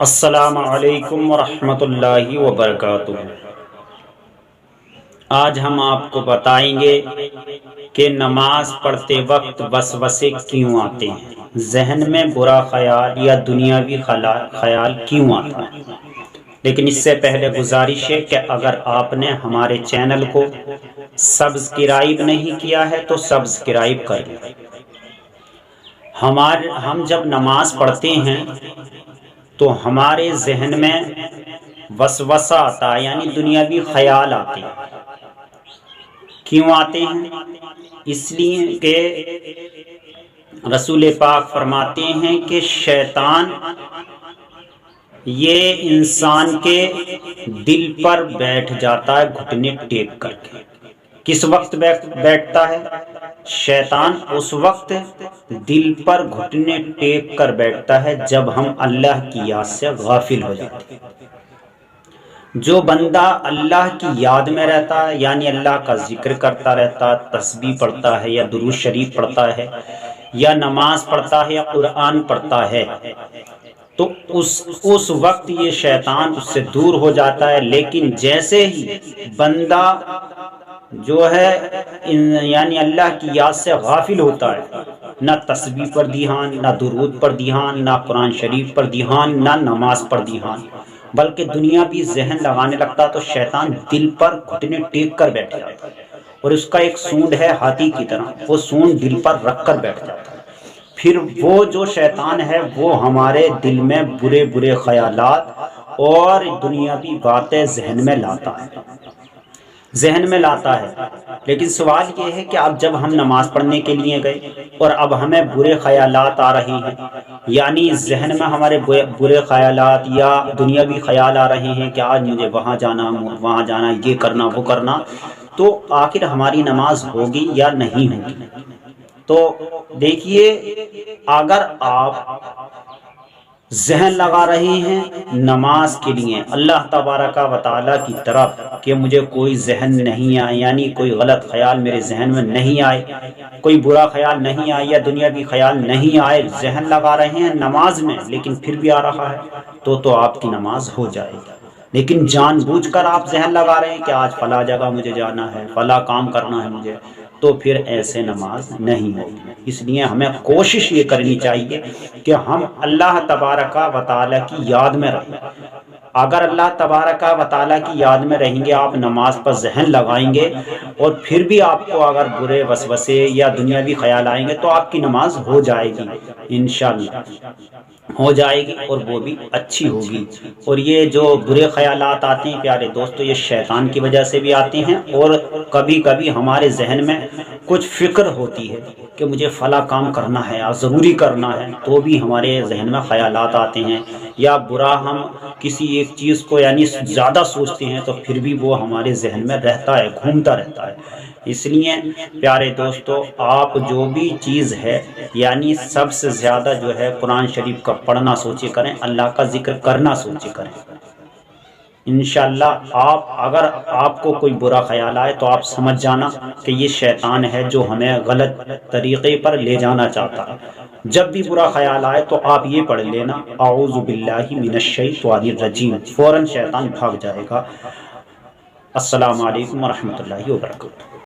السلام علیکم ورحمۃ اللہ وبرکاتہ۔ آج ہم آپ کو بتائیں گے کہ نماز پڑھتے وقت وسوسے کیوں آتے ہیں، ذہن میں برا خیال یا دنیاوی خیال کیوں آتا ہے۔ لیکن اس سے پہلے گزارش ہے کہ اگر آپ نے ہمارے چینل کو سبسکرائب نہیں کیا ہے تو سبسکرائب کر لیں۔ ہم جب نماز پڑھتے ہیں تو ہمارے ذہن میں وسوسہ آتا ہے، یعنی دنیاوی خیال آتے ہیں۔ کیوں آتے ہیں؟ اس لیے کہ رسول پاک فرماتے ہیں کہ شیطان یہ انسان کے دل پر بیٹھ جاتا ہے گھٹنے ٹیک کر کے۔ کس وقت بیٹھتا ہے؟ شیطان اس وقت دل پر گھٹنے ٹیک کر بیٹھتا ہے جب ہم اللہ کی یاد سے غافل ہو جاتے ہیں۔ جو بندہ اللہ کی یاد میں رہتا ہے، یعنی اللہ کا ذکر کرتا رہتا ہے، تسبیح پڑھتا ہے یا درود شریف پڑھتا ہے یا نماز پڑھتا ہے یا قرآن پڑھتا ہے، تو اس وقت یہ شیطان اس سے دور ہو جاتا ہے۔ لیکن جیسے ہی بندہ جو ہے یعنی اللہ کی یاد سے غافل ہوتا ہے، نہ تسبیح پر دھیان، نہ درود پر دھیان، نہ قرآن شریف پر دھیان، نہ نماز پر دھیان، بلکہ دنیا بھی ذہن لگانے لگتا تو شیطان دل پر گھٹنے ٹیک کر بیٹھ جاتا ہے، اور اس کا ایک سونڈ ہے ہاتھی کی طرح، وہ سونڈ دل پر رکھ کر بیٹھ جاتا ہے۔ پھر وہ جو شیطان ہے وہ ہمارے دل میں برے برے خیالات اور دنیاوی باتیں ذہن میں لاتا ہے۔ لیکن سوال یہ ہے کہ اب جب ہم نماز پڑھنے کے لیے گئے اور اب ہمیں برے خیالات آ رہے ہیں، یعنی ذہن میں ہمارے برے خیالات یا دنیاوی خیال آ رہے ہیں کہ آج مجھے وہاں جانا، یہ کرنا، وہ کرنا، تو آخر ہماری نماز ہوگی یا نہیں ہوگی؟ تو دیکھیے، اگر آپ ذہن لگا رہے ہیں نماز کے لیے اللہ تبارک و تعالیٰ کی طرف کہ مجھے کوئی ذہن نہیں آئے، یعنی کوئی غلط خیال میرے ذہن میں نہیں آئے، کوئی برا خیال نہیں آئے یا دنیاوی خیال نہیں آئے، ذہن لگا رہے ہیں نماز میں لیکن پھر بھی آ رہا ہے تو آپ کی نماز ہو جائے گی۔ لیکن جان بوجھ کر آپ ذہن لگا رہے ہیں کہ آج فلاں جگہ مجھے جانا ہے، فلاں کام کرنا ہے مجھے، تو پھر ایسے نماز نہیں ہوگی۔ اس لیے ہمیں کوشش یہ کرنی چاہیے کہ ہم اللہ تبارک و تعالیٰ کی یاد میں رہیں۔ اگر اللہ تبارک و تعالیٰ کی یاد میں رہیں گے، آپ نماز پر ذہن لگائیں گے اور پھر بھی آپ کو اگر برے وسوسے یا دنیاوی خیال آئیں گے تو آپ کی نماز ہو جائے گی، انشاءاللہ ہو جائے گی، اور وہ بھی اچھی ہوگی۔ اور یہ جو برے خیالات آتے ہیں پیارے دوستو، یہ شیطان کی وجہ سے بھی آتے ہیں، اور کبھی کبھی ہمارے ذہن میں کچھ فکر ہوتی ہے کہ مجھے فلاں کام کرنا ہے، ضروری کرنا ہے، تو بھی ہمارے ذہن میں خیالات آتے ہیں، یا برا ہم کسی ایک چیز کو یعنی زیادہ سوچتے ہیں تو پھر بھی وہ ہمارے ذہن میں رہتا ہے، گھومتا رہتا ہے۔ اس لیے پیارے دوستو، آپ جو بھی چیز ہے یعنی سب سے زیادہ جو ہے قرآن شریف کا پڑھنا سوچے کریں، اللہ کا ذکر کرنا سوچے کریں۔ انشاءاللہ اگر آپ کو کوئی برا خیال آئے تو آپ سمجھ جانا کہ یہ شیطان ہے جو ہمیں غلط طریقے پر لے جانا چاہتا ہے۔ جب بھی برا خیال آئے تو آپ یہ پڑھ لینا اعوذ باللہ من الشیطان الرجیم، فوراً شیطان بھاگ جائے گا۔ السلام علیکم ورحمۃ اللہ وبرکاتہ۔